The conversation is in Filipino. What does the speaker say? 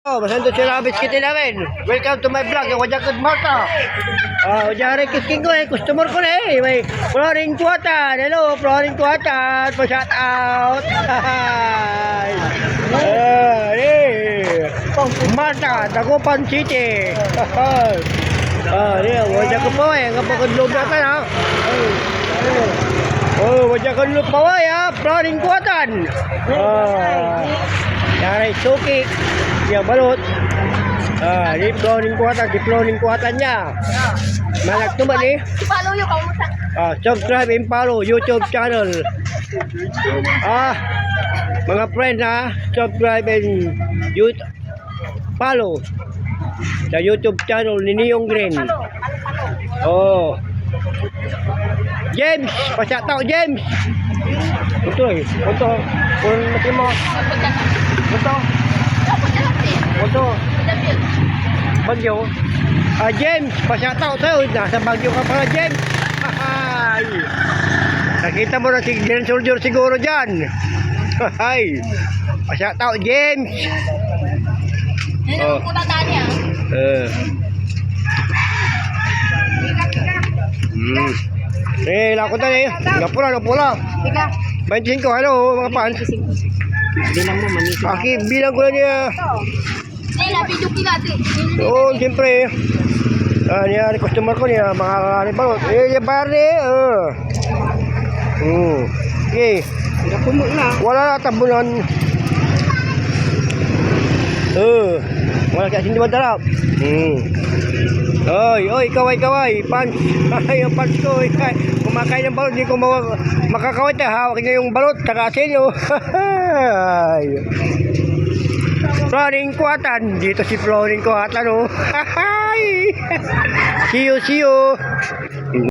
Oh, masando si Rabis kita namin. Welcome to my vlog. Yung wajakad Marta. Wajari kisking ko eh. Customer ko na eh. May flooring kuwatan. Hello, flooring kuwatan. Pa-shout out. Marta, Dagupan City. Wajak ko po eh. Kapag loob natin ha. Wajak loob po eh. Flooring kuwatan. Yari suki. Yang balut. Di flooring kuatan niya. Malak tuman eh. Follow yung kamusta. Subscribe and follow YouTube channel. Mga friend subscribe and follow sa YouTube channel ni Neong Green. James, pasya tao James. Ito eh. Ito. Kung natin mo. Ito. Bagyo. James, pasyataw sa'yo. Nasa Bagyo ka pala, James. Nakita mo na si Grand Soldier siguro dyan. Pasyataw, James. Ano po tataan niya? Lakot na eh. Napula. 25, hello mga fans. Bilang mo, manisi. Bilang ko na niya. Video kilati. Siyempre. Niya, customer ko niya, mga balot. Bayar ni. Okay. Wala tabunan. Wala kasi hindi madarap. Oy, kaway. Pants. Yung pants ko. Kumakain ng balot. Hindi ko makakaway. Hawak niya yung balot. Saka asin. Flooring kuwatan. Dito si flooring kuwatan. See you.